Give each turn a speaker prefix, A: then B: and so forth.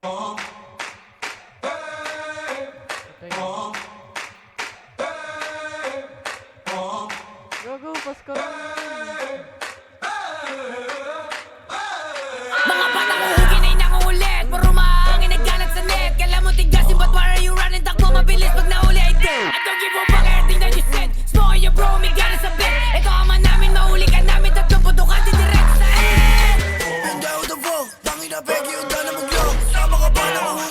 A: Gago, Pasko.
B: Mga batang uhugin ay nangungulit, puro mahangin nagkalat sa net. Kala mo tigasin, but why are you running? Takbo mabilis pag nauli ay dead. I don't give a fuck everything that you said. Smoke your bro, may gana sa bed. Ito ama namin, mahuli ka namin. Tatlong puto ka, didirect sa end.
C: Benda out the vote, tangina pegi, undan na maglog. Sama ka ba na mahuli?